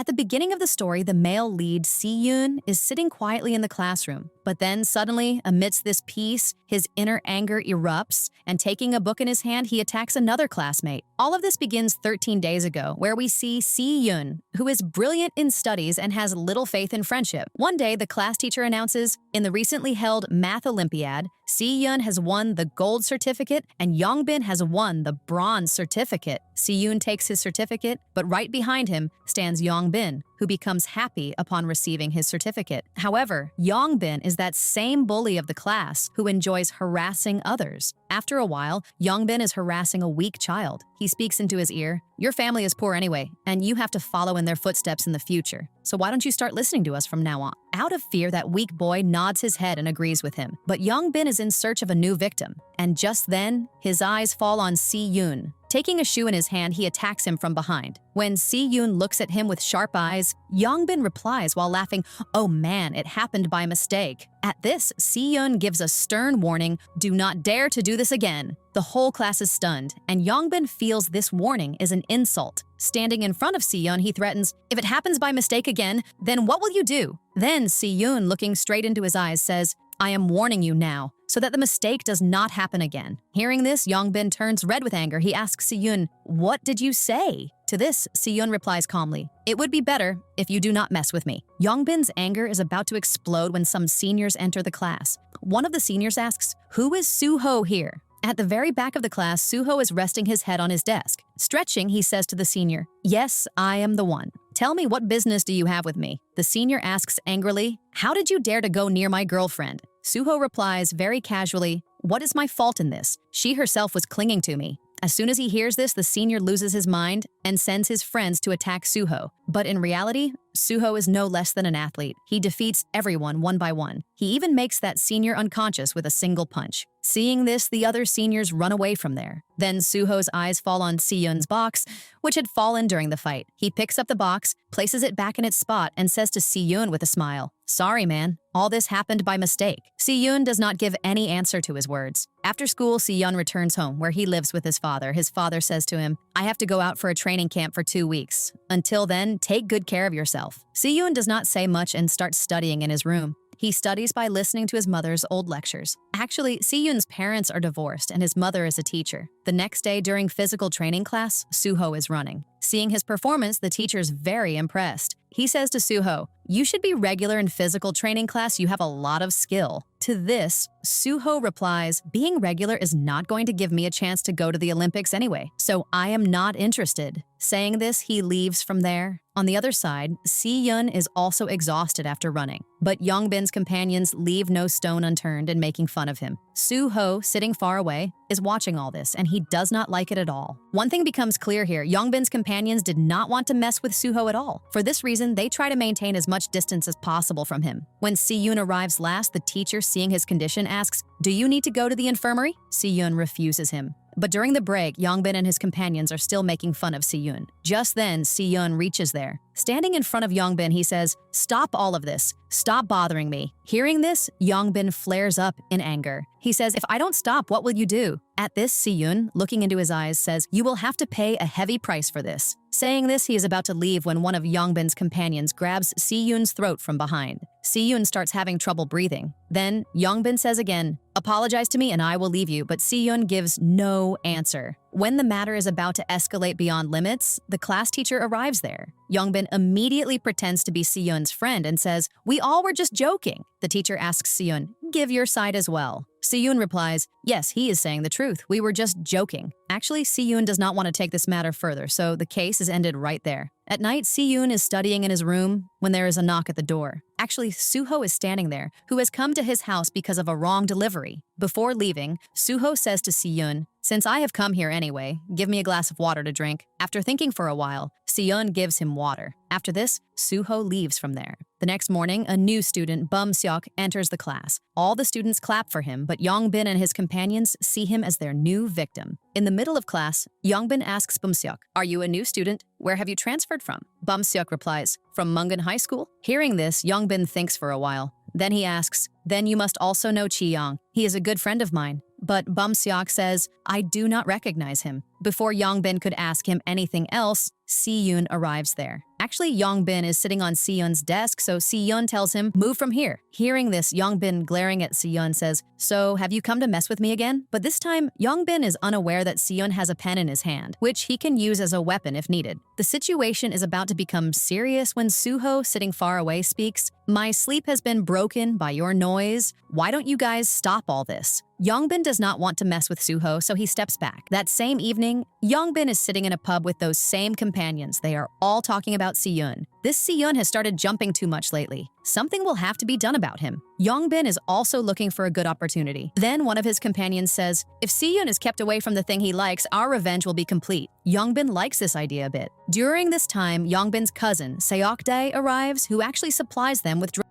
At the beginning of the story, the male lead, Si-yoon, is sitting quietly in the classroom. But then suddenly, amidst this peace, his inner anger erupts, and taking a book in his hand, he attacks another classmate. All of this begins 13 days ago, where we see Si-yoon, who is brilliant in studies and has little faith in friendship. One day, the class teacher announces, in the recently held Math Olympiad, Si-yoon has won the gold certificate and Yongbin has won the bronze certificate. Si-yoon takes his certificate, but right behind him stands Yongbin, who becomes happy upon receiving his certificate. However, Yongbin is that same bully of the class who enjoys harassing others. After a while, Yongbin is harassing a weak child. He speaks into his ear, "Your family is poor anyway, and you have to follow in their footsteps in the future. So why don't you start listening to us from now on?" Out of fear, that weak boy nods his head and agrees with him. But Yongbin is in search of a new victim. And just then, his eyes fall on Si-yoon. Taking a shoe in his hand, he attacks him from behind. When Si-yoon looks at him with sharp eyes, Yongbin replies while laughing, "Oh man, it happened by mistake." At this, Si-yoon gives a stern warning, "Do not dare to do this again." The whole class is stunned, and Yongbin feels this warning is an insult. Standing in front of Si-yoon, he threatens, "If it happens by mistake again, then what will you do?" Then Si-yoon, looking straight into his eyes, says, "I am warning you now, so that the mistake does not happen again." Hearing this, Yongbin turns red with anger. He asks Si-yoon, "What did you say?" To this, Si-yoon replies calmly, "It would be better if you do not mess with me." Yongbin's anger is about to explode when some seniors enter the class. One of the seniors asks, "Who is Suho here?" At the very back of the class, Suho is resting his head on his desk. Stretching, he says to the senior, "Yes, I am the one. Tell me, what business do you have with me?" The senior asks angrily, "How did you dare to go near my girlfriend?" Suho replies very casually, "What is my fault in this? She herself was clinging to me." As soon as he hears this, the senior loses his mind and sends his friends to attack Suho. But in reality, Suho is no less than an athlete. He defeats everyone one by one. He even makes that senior unconscious with a single punch. Seeing this, the other seniors run away from there. Then Suho's eyes fall on Si-yoon's box, which had fallen during the fight. He picks up the box, places it back in its spot, and says to Si-yoon with a smile, "Sorry, man. All this happened by mistake." Si-yoon does not give any answer to his words. After school, Si-yoon returns home, where he lives with his father. His father says to him, "I have to go out for a training camp for 2 weeks. Until then, take good care of yourself." Si-yoon does not say much and starts studying in his room. He studies by listening to his mother's old lectures. Actually, Si-yoon's parents are divorced and his mother is a teacher. The next day during physical training class, Suho is running. Seeing his performance, the teacher's very impressed. He says to Suho, "You should be regular in physical training class. You have a lot of skill." To this, Suho replies, "Being regular is not going to give me a chance to go to the Olympics anyway, so I am not interested." Saying this, he leaves from there. On the other side, Si-yoon is also exhausted after running, but Yongbin's companions leave no stone unturned in making fun of him. Suho, sitting far away, is watching all this, and he does not like it at all. One thing becomes clear here: Yongbin's companions did not want to mess with Suho at all. For this reason, they try to maintain as much distance as possible from him. When Si-yoon arrives last, the teacher, seeing his condition, asks, "Do you need to go to the infirmary?" Si-yoon refuses him. But during the break, Yongbin and his companions are still making fun of Si-yoon. Just then, Si-yoon reaches there. Standing in front of Yongbin, he says, "Stop all of this. Stop bothering me." Hearing this, Yongbin flares up in anger. He says, "If I don't stop, what will you do?" At this, Si-yoon, looking into his eyes, says, "You will have to pay a heavy price for this." Saying this, he is about to leave when one of Yongbin's companions grabs Si-yoon's throat from behind. Si-yoon starts having trouble breathing. Then, Yongbin says again, "Apologize to me and I will leave you," but Si-yoon gives no answer. When the matter is about to escalate beyond limits, the class teacher arrives there. Yongbin immediately pretends to be Si-yoon's friend and says, "We all were just joking." The teacher asks Si-yoon, "Give your side as well." Si-yoon replies, "Yes, he is saying the truth. We were just joking." Actually, Si-yoon does not want to take this matter further, so the case is ended right there. At night, Si-yoon is studying in his room when there is a knock at the door. Actually, Suho is standing there, who has come to his house because of a wrong delivery. Before leaving, Suho says to Si-yoon, "Since I have come here anyway, give me a glass of water to drink." After thinking for a while, Si-yoon gives him water. After this, Suho leaves from there. The next morning, a new student, Bum-seok, enters the class. All the students clap for him, but Yongbin and his companions see him as their new victim. In the middle of class, Yongbin asks Bum-seok, "Are you a new student? Where have you transferred from?" Bum-seok replies, "From Mungan High School." Hearing this, Yongbin thinks for a while. Then he asks, "Then you must also know Chi-young. He is a good friend of mine." But Bum-seok says, "I do not recognize him." Before Yongbin could ask him anything else, Si-yoon arrives there. Actually, Yongbin is sitting on Si-yoon's desk, so Si-yoon tells him, move from here. Hearing this, Yongbin, glaring at Si-yoon, says, so have you come to mess with me again? But this time, Yongbin is unaware that Si-yoon has a pen in his hand, which he can use as a weapon if needed. The situation is about to become serious when Suho, sitting far away, speaks, my sleep has been broken by your noise. Why don't you guys stop all this? Yongbin does not want to mess with Suho, so he steps back. That same evening, Yongbin is sitting in a pub with those same companions. They are all talking about Si-yoon. This Si-yoon has started jumping too much lately. Something will have to be done about him. Yongbin is also looking for a good opportunity. Then one of his companions says, if Si-yoon is kept away from the thing he likes, our revenge will be complete. Yongbin likes this idea a bit. During this time, Yongbin's cousin, Seokdae, arrives, who actually supplies them with drugs.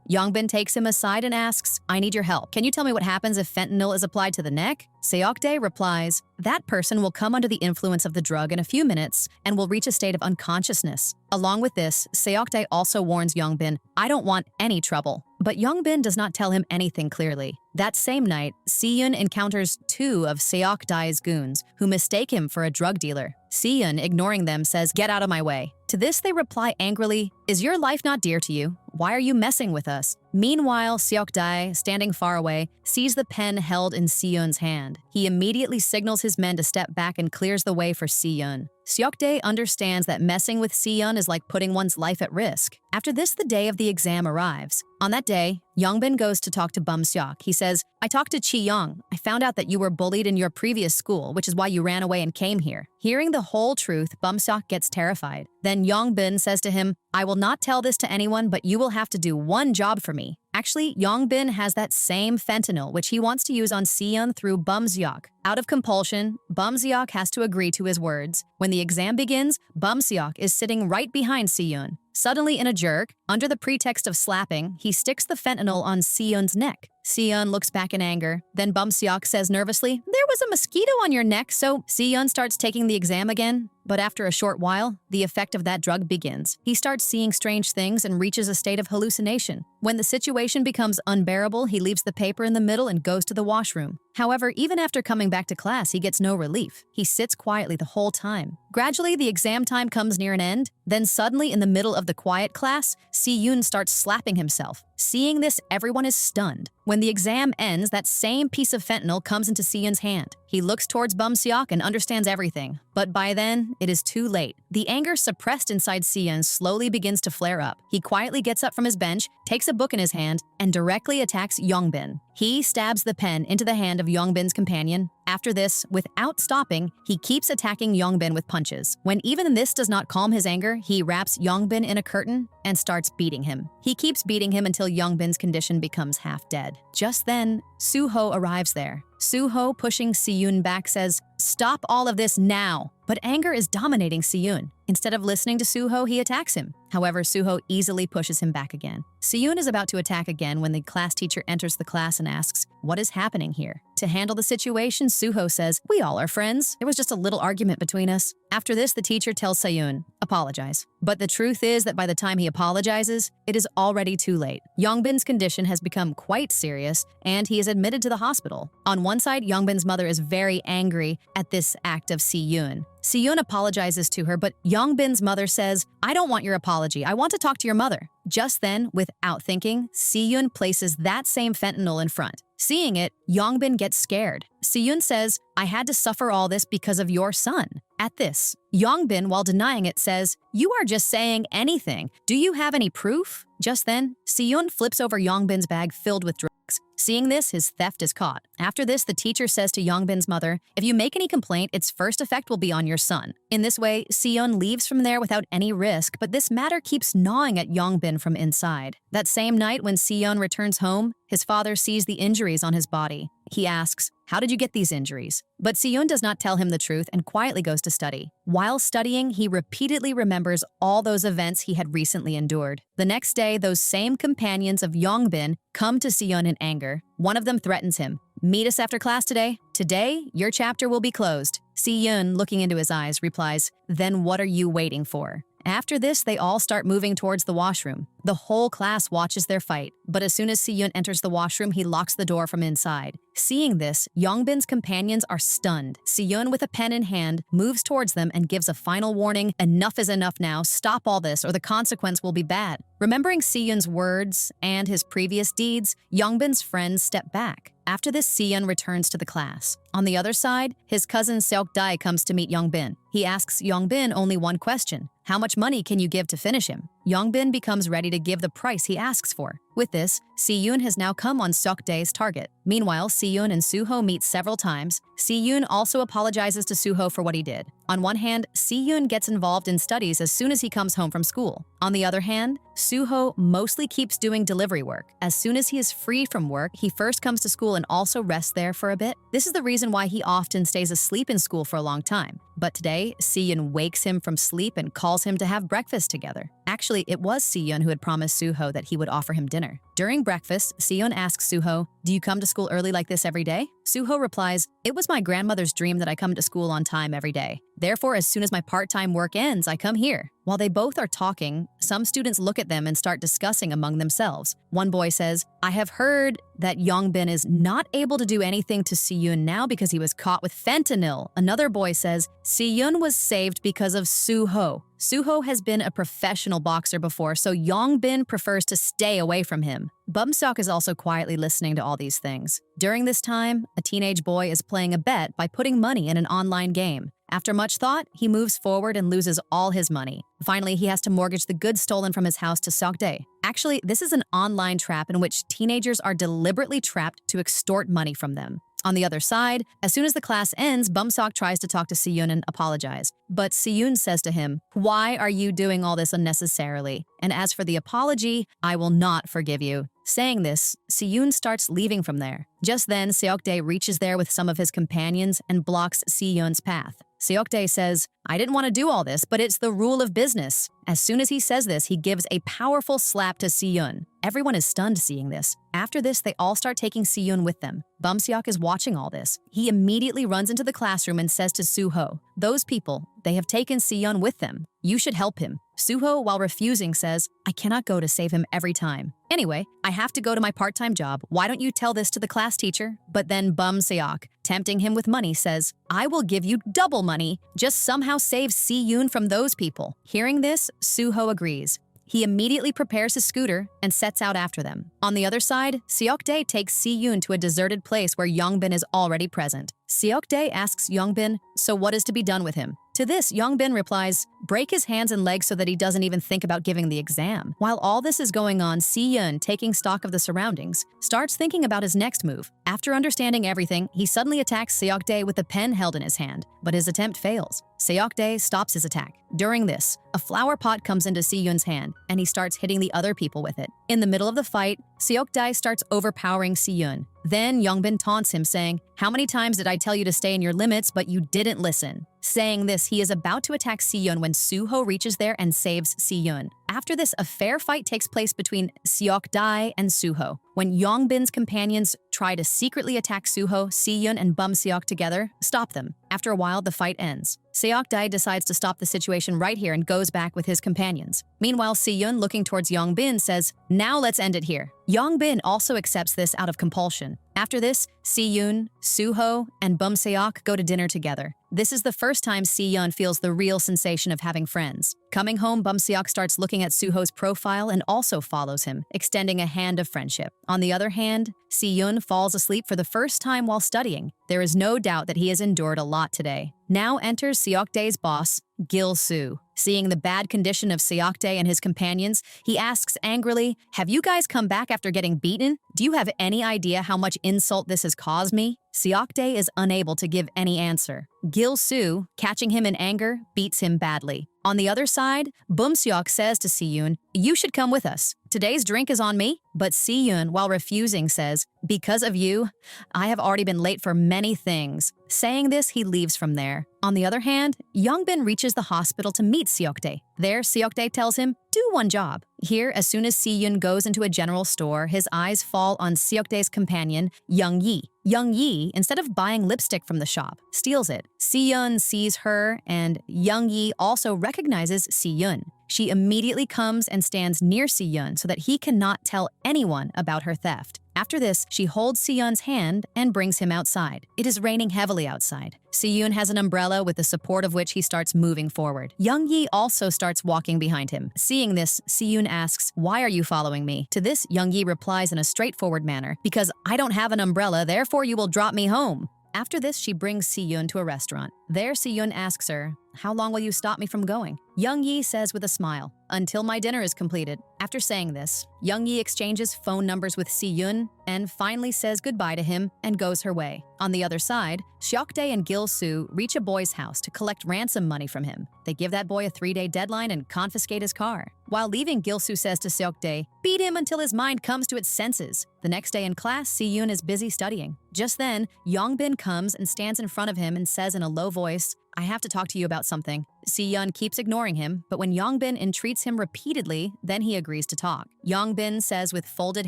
Yongbin takes him aside and asks, I need your help. Can you tell me what happens if fentanyl is applied to the neck? Seokdae replies, that person will come under the influence of the drug in a few minutes and will reach a state of unconsciousness. Along with this, Seokdae also warns Yongbin, I don't want any trouble. But Yongbin does not tell him anything clearly. That same night, Si-yoon encounters two of Seokdae's goons, who mistake him for a drug dealer. Si-yoon, ignoring them, says, get out of my way. To this, they reply angrily, is your life not dear to you? Why are you messing with us? Meanwhile, Seokdae, standing far away, sees the pen held in Si-yoon's hand. He immediately signals his men to step back and clears the way for Si-yoon. Seokdae understands that messing with Si-yoon is like putting one's life at risk. After this, the day of the exam arrives. On that day, Yongbin goes to talk to Bum-seok. He says, I talked to Chi-young. I found out that you were bullied in your previous school, which is why you ran away and came here. Hearing the whole truth, Bum-seok gets terrified. Then Yongbin says to him, I will not tell this to anyone, but you will have to do one job for me. Actually, Yongbin has that same fentanyl, which he wants to use on Si-yoon through Bum-seok. Out of compulsion, Bum-seok has to agree to his words. When the exam begins, Bum-seok is sitting right behind Si-yoon. Suddenly, in a jerk, under the pretext of slapping, he sticks the fentanyl on Si-yoon's neck. Si-yoon looks back in anger. Then Bum-seok says nervously, there was a mosquito on your neck, so Si-yoon starts taking the exam again. But after a short while, the effect of that drug begins. He starts seeing strange things and reaches a state of hallucination. When the situation becomes unbearable, he leaves the paper in the middle and goes to the washroom. However, even after coming back to class, he gets no relief. He sits quietly the whole time. Gradually, the exam time comes near an end. Then suddenly, in the middle of the quiet class, Si-yoon starts slapping himself. Seeing this, everyone is stunned. When the exam ends, that same piece of fentanyl comes into Si-yoon's hand. He looks towards Bum-seok and understands everything. But by then, it is too late. The anger suppressed inside Si-yoon slowly begins to flare up. He quietly gets up from his bench, takes a book in his hand, and directly attacks Yongbin. He stabs the pen into the hand of Yongbin's companion. After this, without stopping, he keeps attacking Yongbin with punches. When even this does not calm his anger, he wraps Yongbin in a curtain and starts beating him. He keeps beating him until Yongbin's condition becomes half dead. Just then, Suho arrives there. Suho, pushing Si-yoon back, says, stop all of this now. But anger is dominating Si-yoon. Instead of listening to Suho, he attacks him. However, Suho easily pushes him back again. Si-yoon is about to attack again when the class teacher enters the class and asks, what is happening here? To handle the situation, Suho says, we all are friends. There was just a little argument between us. After this, the teacher tells Si-yoon, apologize. But the truth is that by the time he apologizes, it is already too late. Yongbin's condition has become quite serious, and he is admitted to the hospital. On one side, Yongbin's mother is very angry at this act of Si-yoon. Si-yoon apologizes to her, but Yongbin's mother says, I don't want your apology. I want to talk to your mother. Just then, without thinking, Si-yoon places that same fentanyl in front. Seeing it, Yongbin gets scared. Si-yoon says, I had to suffer all this because of your son. At this, Yongbin, while denying it, says, you are just saying anything. Do you have any proof? Just then, Si-yoon flips over Yongbin's bag filled with drugs. Seeing this, his theft is caught. After this, the teacher says to Yongbin's mother, if you make any complaint, its first effect will be on your son. In this way, Si-yoon leaves from there without any risk, but this matter keeps gnawing at Yongbin from inside. That same night, when Si-yoon returns home, his father sees the injuries on his body. He asks, how did you get these injuries? But Si-yoon does not tell him the truth and quietly goes to study. While studying, he repeatedly remembers all those events he had recently endured. The next day, those same companions of Yongbin come to Si-yoon in anger. One of them threatens him. Meet us after class today. Today, your chapter will be closed. Si-yoon, looking into his eyes, replies, then what are you waiting for? After this, they all start moving towards the washroom. The whole class watches their fight, but as soon as Siyun enters the washroom, he locks the door from inside. Seeing this, Yongbin's companions are stunned. Siyun, with a pen in hand, moves towards them and gives a final warning, "Enough is enough now, stop all this or the consequence will be bad." Remembering Siyun's words and his previous deeds, Yongbin's friends step back. After this, Siyun returns to the class. On the other side, his cousin Seok-dae comes to meet Yongbin. He asks Yongbin only one question: "How much money can you give to finish him?" Yongbin becomes ready to give the price he asks for. With this, Siyun has now come on Seok-dae's target. Meanwhile, Siyun and Suho meet several times. Siyun also apologizes to Suho for what he did. On one hand, Siyun gets involved in studies as soon as he comes home from school. On the other hand, Suho mostly keeps doing delivery work. As soon as he is free from work, he first comes to school and also rests there for a bit. This is the reason why he often stays asleep in school for a long time. But today, Siyun wakes him from sleep and calls him to have breakfast together. Actually, it was Siyun who had promised Suho that he would offer him dinner. During breakfast, Siyun asks Suho, "Do you come to school early like this every day?" Suho replies, "It was my grandmother's dream that I come to school on time every day. Therefore, as soon as my part-time work ends, I come here." While they both are talking, some students look at them and start discussing among themselves. One boy says, "I have heard that Yongbin is not able to do anything to Siyun now because he was caught with fentanyl." Another boy says, "Siyun was saved because of Suho. Suho has been a professional boxer before, so Yongbin prefers to stay away from him." Bumseok is also quietly listening to all these things. During this time, a teenage boy is playing a bet by putting money in an online game. After much thought, he moves forward and loses all his money. Finally, he has to mortgage the goods stolen from his house to Seok-dae. Actually, this is an online trap in which teenagers are deliberately trapped to extort money from them. On the other side, as soon as the class ends, Bumseok tries to talk to Siyun and apologize. But Siyun says to him, "Why are you doing all this unnecessarily? And as for the apology, I will not forgive you." Saying this, Siyun starts leaving from there. Just then, Seok-dae reaches there with some of his companions and blocks Siyun's path. Seok-dae says, "I didn't want to do all this, but it's the rule of business." As soon as he says this, he gives a powerful slap to Siyun. Everyone is stunned seeing this. After this, they all start taking Siyun with them. Bumseok is watching all this. He immediately runs into the classroom and says to Suho, "Those people, they have taken Siyun with them. You should help him." Suho, while refusing, says, "I cannot go to save him every time. Anyway, I have to go to my part-time job. Why don't you tell this to the class teacher?" But then Bumseok, tempting him with money, says, "I will give you double money. Just somehow save Siyun from those people." Hearing this, Suho agrees. He immediately prepares his scooter and sets out after them. On the other side, Seok-dae takes Siyun to a deserted place where Yongbin is already present. Seok-dae asks Yongbin, "So what is to be done with him?" To this, Yongbin replies, "Break his hands and legs so that he doesn't even think about giving the exam." While all this is going on, Siyun, taking stock of the surroundings, starts thinking about his next move. After understanding everything, he suddenly attacks Seok-dae with a pen held in his hand, but his attempt fails. Seok-dae stops his attack. During this, a flower pot comes into Siyun's hand, and he starts hitting the other people with it. In the middle of the fight, Seok-dae starts overpowering Siyun. Then Yongbin taunts him, saying, "How many times did I tell you to stay in your limits, but you didn't listen?" Saying this, he is about to attack Siyun when Suho reaches there and saves Siyun. After this, a fair fight takes place between Seok-dae and Suho. When Yongbin's companions try to secretly attack Suho, Siyun and Bumseok together stop them. After a while, the fight ends. Seok-dae decides to stop the situation right here and goes back with his companions. Meanwhile, Siyun, looking towards Yongbin, says, "Now let's end it here." Yongbin also accepts this out of compulsion. After this, Siyun, Suho, and Bumseok go to dinner together. This is the first time Siyun feels the real sensation of having friends. Coming home, Bumseok starts looking at Suho's profile and also follows him, extending a hand of friendship. On the other hand, Siyun falls asleep for the first time while studying. There is no doubt that he has endured a lot today. Now enters Seok-dae's boss, Gil-soo. Seeing the bad condition of Seok-dae and his companions, he asks angrily, "Have you guys come back after getting beaten? Do you have any idea how much insult this has caused me?" Seok-dae is unable to give any answer. Gil-soo, catching him in anger, beats him badly. On the other side, Bumseok says to Siyun, "You should come with us. Today's drink is on me." But Siyun, while refusing, says, "Because of you, I have already been late for many things." Saying this, he leaves from there. On the other hand, Yongbin reaches the hospital to meet Seok-dae. There, Seok-dae tells him, "Do one job." Here, as soon as Siyun goes into a general store, his eyes fall on Seok-dae's companion, Young-yi. Young-yi, instead of buying lipstick from the shop, steals it. Siyun sees her, and Young-yi also recognizes Siyun. she immediately comes and stands near Si-yeon so that he cannot tell anyone about her theft. After this, she holds Si-yeon's hand and brings him outside. It is raining heavily outside. Si-yeon has an umbrella with the support of which he starts moving forward. Young-yi also starts walking behind him. Seeing this, Si-yeon asks, "Why are you following me?" To this, Young-yi replies in a straightforward manner, "Because I don't have an umbrella, therefore you will drop me home." After this, she brings Si-yeon to a restaurant. There, Si-yeon asks her, "How long will you stop me from going?" Young-yi says with a smile, "Until my dinner is completed." After saying this, Young-yi exchanges phone numbers with Si-yeon and finally says goodbye to him and goes her way. On the other side, Seok-dae and Gil-soo reach a boy's house to collect ransom money from him. They give that boy a 3-day deadline and confiscate his car. While leaving, Gil-soo says to Seok-dae, "Beat him until his mind comes to its senses." The next day in class, Si-yeon is busy studying. Just then, Yongbin comes and stands in front of him and says in a low voice, "I have to talk to you about something." Si-yeon keeps ignoring him, but when Yongbin entreats him repeatedly, then he agrees to talk. Yongbin says with folded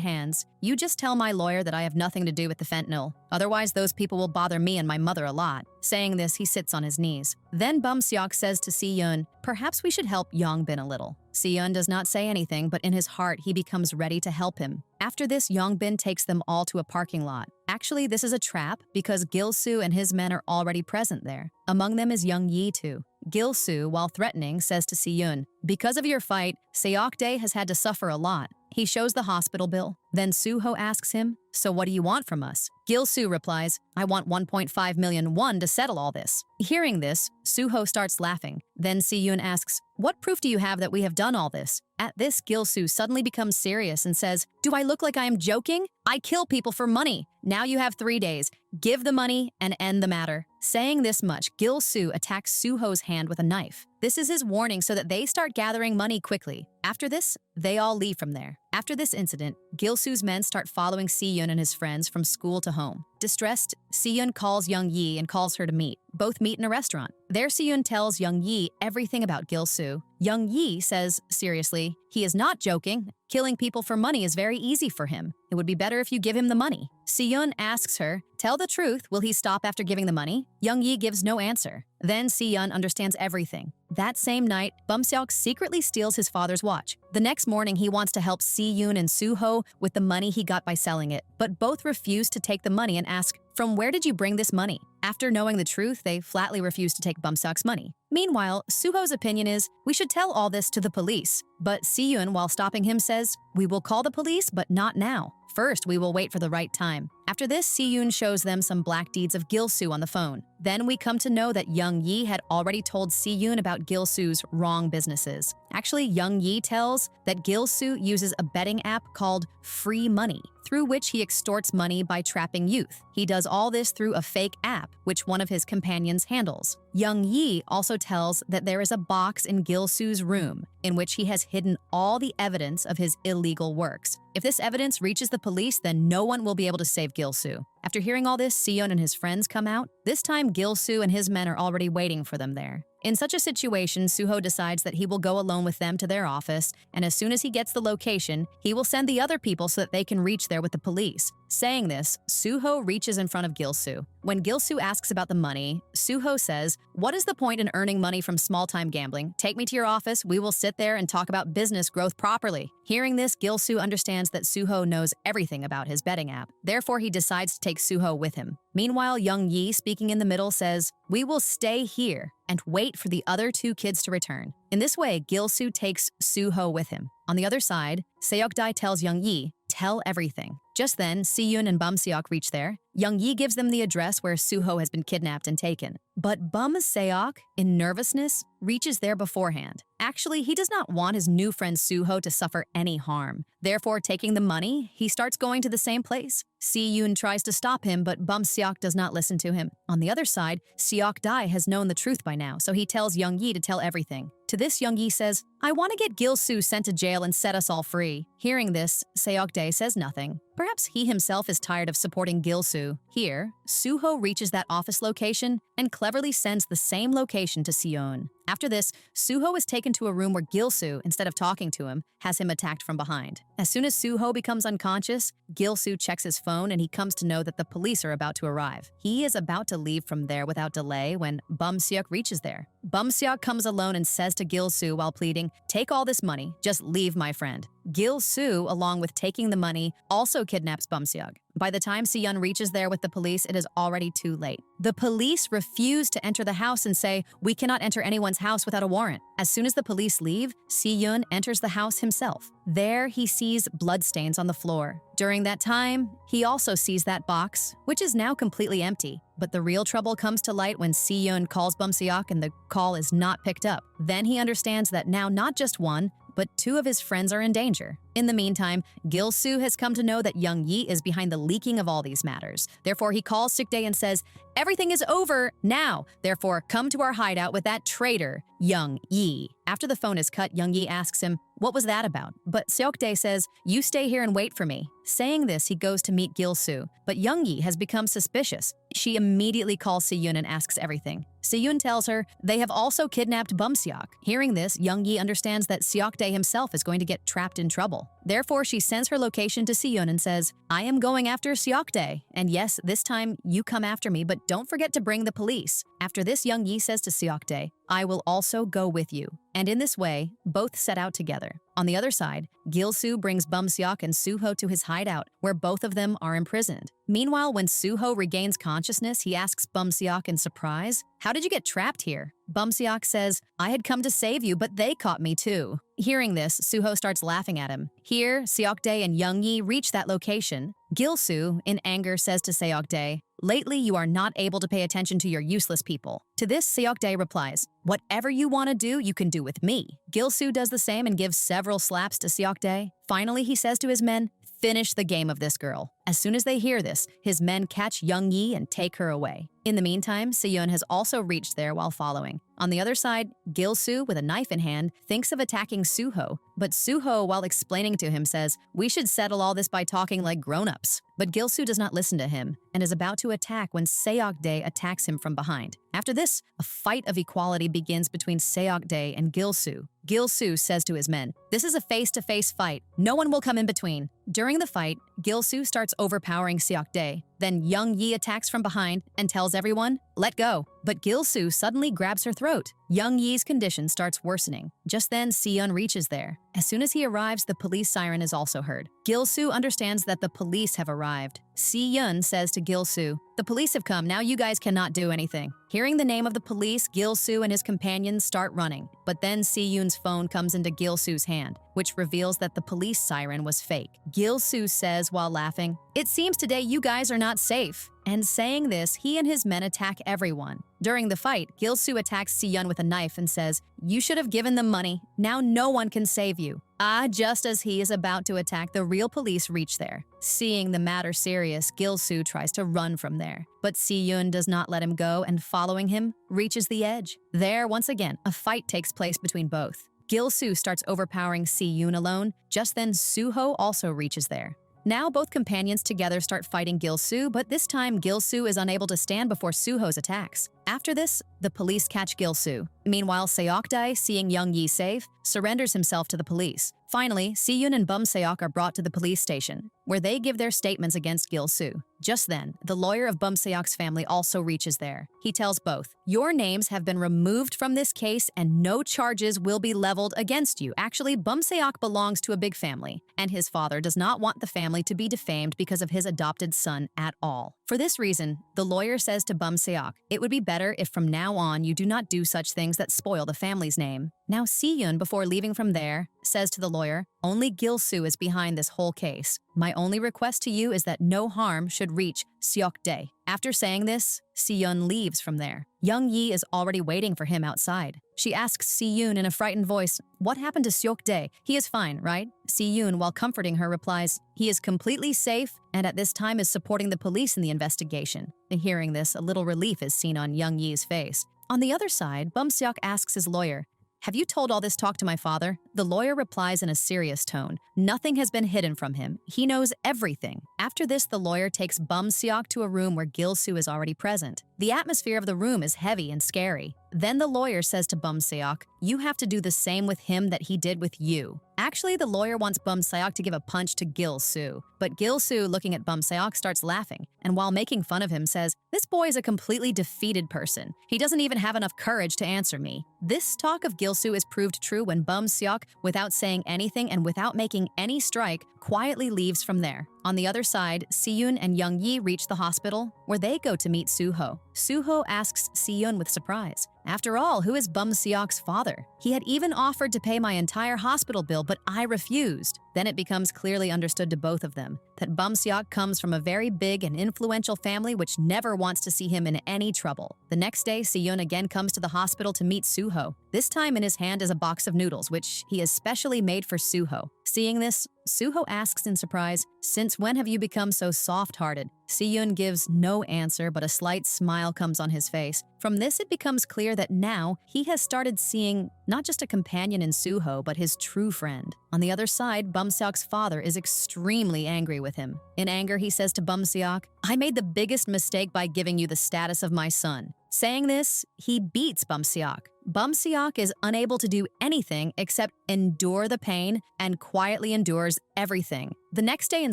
hands, "You just tell my lawyer that I have nothing to do with the fentanyl. Otherwise, those people will bother me and my mother a lot." Saying this, he sits on his knees. Then Bum-seok says to Si-yeon, "Perhaps we should help Yongbin a little." Si-yeon does not say anything, but in his heart, he becomes ready to help him. After this, Yongbin takes them all to a parking lot. Actually, this is a trap because Gil-soo and his men are already present there. Among them is Young-yi too. Gil-soo, while threatening, says to Si-yeon, "Because of your fight, Seok-dae has had to suffer a lot." He shows the hospital bill. Then Soo-ho asks him, "So what do you want from us?" Gil-soo replies, "I want 1.5 million won to settle all this." Hearing this, Soo-ho starts laughing. Then Si-yeon asks, "What proof do you have that we have done all this?" At this, Gil-soo suddenly becomes serious and says, "Do I look like I am joking? I kill people for money. Now you have 3 days. Give the money and end the matter." Saying this much, Gil-soo attacks Soo-ho's hand with a knife. This is his warning so that they start gathering money quickly. After this, they all leave from there. After this incident, Gil-soo's men start following Si-yeon and his friends from school to home. Distressed, Si-yeon calls Young-yi and calls her to meet. Both meet in a restaurant. There, Si-yeon tells Young-yi everything about Gil-soo. Young-yi says, seriously, he is not joking. Killing people for money is very easy for him. It would be better if you give him the money. Si-yeon asks her, "Tell the truth, will he stop after giving the money?" Young-yi gives no answer. Then Si-yeon understands everything. That same night, Bum-seok secretly steals his father's watch. The next morning, he wants to help Si-yoon and Soo-ho with the money he got by selling it, but both refuse to take the money and ask, "From where did you bring this money?" After knowing the truth, they flatly refuse to take Bum-seok's money. Meanwhile, Soo-ho's opinion is, "We should tell all this to the police." But Si-yeon, while stopping him, says, "We will call the police, but not now. First, we will wait for the right time." After this, Si-yeon shows them some black deeds of Gil-soo on the phone. Then we come to know that Young-yi had already told Si-yeon about Gil-soo's wrong businesses. Actually, Young-yi tells that Gil-soo uses a betting app called Free Money, through which he extorts money by trapping youth. He does all this through a fake app, which one of his companions handles. Young-yi also tells that there is a box in Gil-soo's room in which he has hidden all the evidence of his illegal works. If this evidence reaches the police, then no one will be able to save Gil-soo. After hearing all this, Si-yeon and his friends come out. This time, Gil-soo and his men are already waiting for them there. In such a situation, Soo-ho decides that he will go alone with them to their office, and as soon as he gets the location, he will send the other people so that they can reach there with the police. Saying this, Soo-ho reaches in front of Gil-soo. When Gil-soo asks about the money, Soo-ho says, "What is the point in earning money from small-time gambling? Take me to your office, we will sit there and talk about business growth properly." Hearing this, Gil-soo understands that Soo-ho knows everything about his betting app. Therefore, he decides to take Soo-ho with him. Meanwhile, Young-yi, speaking in the middle, says, "We will stay here and wait for the other 2 kids to return." In this way, Gil-soo takes Soo-ho with him. On the other side, Seok-dae tells Young-yi, "Tell everything." Just then, Si-yeon and Bum-seok reach there. Young-yi gives them the address where Soo-ho has been kidnapped and taken. But Bum-seok, in nervousness, reaches there beforehand. Actually, he does not want his new friend Soo-ho to suffer any harm. Therefore, taking the money, he starts going to the same place. Si-yoon tries to stop him, but Bum-seok does not listen to him. On the other side, Seok-dae has known the truth by now, so he tells Young-yi to tell everything. To this, Young-yi says, "I want to get Gil-soo sent to jail and set us all free." Hearing this, Seok-dae says nothing. Perhaps he himself is tired of supporting Gil-soo. Here, Soo-ho reaches that office location and cleverly sends the same location to Seon. After this, Soo-ho is taken to a room where Gil-soo, instead of talking to him, has him attacked from behind. As soon as Soo-ho becomes unconscious, Gil-soo checks his phone and he comes to know that the police are about to arrive. He is about to leave from there without delay when Bum-seok reaches there. Bum-seok comes alone and says to Gil-soo while pleading, "Take all this money, just leave my friend." Gil-soo, along with taking the money, also kidnaps Bum-seok. By the time Si-yeon reaches there with the police, it is already too late. The police refuse to enter the house and say, "We cannot enter anyone's house without a warrant." As soon as the police leave, Si-yeon enters the house himself. There, he sees bloodstains on the floor. During that time, he also sees that box, which is now completely empty. But the real trouble comes to light when Si-yeon calls Bum-seok and the call is not picked up. Then he understands that now not just one, but two of his friends are in danger. In the meantime, Gil-soo has come to know that Young-yi is behind the leaking of all these matters. Therefore, he calls Seok-dae and says, "Everything is over now. Therefore, come to our hideout with that traitor, Young-yi." After the phone is cut, Young-yi asks him, "What was that about?" But Seok-dae says, "You stay here and wait for me." Saying this, he goes to meet Gil-soo, but Young-yi has become suspicious. She immediately calls Si-yeon and asks everything. Si-yeon tells her they have also kidnapped Bum-seok. Hearing this, Young-yi understands that Seok-dae himself is going to get trapped in trouble. Therefore, she sends her location to Si-yeon and says, "I am going after Seok-dae, and yes, this time you come after me, but don't forget to bring the police." After this, Young-yi says to Seok-dae, "I will also go with you." And in this way, both set out together. On the other side, Gil-soo brings Bum-seok and Soo-ho to his hideout, where both of them are imprisoned. Meanwhile, when Soo-ho regains consciousness, he asks Bum-seok in surprise, "How did you get trapped here?" Bum-seok says, "I had come to save you, but they caught me too." Hearing this, Soo-ho starts laughing at him. Here, Seok-dae and Young-yi reach that location. Gil-soo, in anger, says to Seok-dae, "Lately, you are not able to pay attention to your useless people." To this, Seok-dae replies, "Whatever you want to do, you can do with me." Gil-soo does the same and gives several slaps to Seok-dae. Finally, he says to his men, "Finish the game of this girl." As soon as they hear this, his men catch Young-yi and take her away. In the meantime, Si-yeon has also reached there while following. On the other side, Gil-soo, with a knife in hand, thinks of attacking Soo-ho, but Soo-ho, while explaining to him, says, "We should settle all this by talking like grown-ups." But Gil-soo does not listen to him and is about to attack when Seok-dae attacks him from behind. After this, a fight of equality begins between Seok-dae and Gil-soo. Gil-soo says to his men, "This is a face-to-face fight. No one will come in between." During the fight, Gil-soo starts overpowering Seok-dae. Then Young-yi attacks from behind and tells everyone, "Let go." But Gil-soo suddenly grabs her throat. Young-yi's condition starts worsening. Just then, Si-yeon reaches there. As soon as he arrives, the police siren is also heard. Gil-soo understands that the police have arrived. Si-yeon says to Gil-soo, "The police have come, now you guys cannot do anything." Hearing the name of the police, Gil-soo and his companions start running. But then Si-yeon's phone comes into Gil-soo's hand, which reveals that the police siren was fake. Gil-soo says while laughing, "It seems today you guys are not safe." And saying this, he and his men attack everyone. During the fight, Gil-soo attacks Si-yeon with a knife and says, "You should have given them money. Now no one can save you." Just as he is about to attack, the real police reach there. Seeing the matter serious, Gil-soo tries to run from there. But Si-yeon does not let him go and, following him, reaches the edge. There, once again, a fight takes place between both. Gil-soo starts overpowering Si-yeon alone. Just then, Soo-ho also reaches there. Now both companions together start fighting Gil-soo, but this time Gil-soo is unable to stand before Soo-ho's attacks. After this, the police catch Gil-soo. Meanwhile, Seok-dae, seeing Young-yi safe, surrenders himself to the police. Finally, Si-yeon and Bum-seok are brought to the police station, where they give their statements against Gil-soo. Just then, the lawyer of Bum-seok's family also reaches there. He tells both, "Your names have been removed from this case and no charges will be leveled against you." Actually, Bum-seok belongs to a big family, and his father does not want the family to be defamed because of his adopted son at all. For this reason, the lawyer says to Bum-seok, "It would be better if from now on you do not do such things that spoil the family's name." Now Si-yeon, before leaving from there, says to the lawyer, "Only Gil-soo is behind this whole case. My only request to you is that no harm should reach Seok-dae." After saying this, Si-yeon leaves from there. Young-yi is already waiting for him outside. She asks Si-yeon in a frightened voice, "What happened to Seok-dae? He is fine, right?" Si-yeon, while comforting her, replies, "He is completely safe and at this time is supporting the police in the investigation." Hearing this, a little relief is seen on Young-yi's face. On the other side, Bum-seok asks his lawyer, "Have you told all this talk to my father?" The lawyer replies in a serious tone. Nothing has been hidden from him. He knows everything. After this, the lawyer takes Bum Seok to a room where Gil-soo is already present. The atmosphere of the room is heavy and scary. Then the lawyer says to Bum Seok, "You have to do the same with him that he did with you." Actually, the lawyer wants Bum Seok to give a punch to Gil-soo. But Gil-soo, looking at Bum Seok, starts laughing, and while making fun of him, says, "This boy is a completely defeated person. He doesn't even have enough courage to answer me." This talk of Gil-soo is proved true when Bum Seok, without saying anything and without making any strike, quietly leaves from there. On the other side, Si-yoon and Young-yi reach the hospital, where they go to meet Soo-ho. Soo-ho asks Si-yoon with surprise, "After all, who is Bum Seok's father? He had even offered to pay my entire hospital bill, but I refused." Then it becomes clearly understood to both of them that Bum Seok comes from a very big and influential family which never wants to see him in any trouble. The next day, Si-yoon again comes to the hospital to meet Soo-ho. This time in his hand is a box of noodles, which he has specially made for Soo-ho. Seeing this, Soo-ho asks in surprise, "Since when have you become so soft-hearted?" Si-yoon gives no answer, but a slight smile comes on his face. From this, it becomes clear that now he has started seeing not just a companion in Soo-ho, but his true friend. On the other side, Bum Seok's father is extremely angry with him. In anger, he says to Bum Seok, "I made the biggest mistake by giving you the status of my son." Saying this, he beats Bum Seok. Bum Seok is unable to do anything except endure the pain and quietly endures everything. The next day in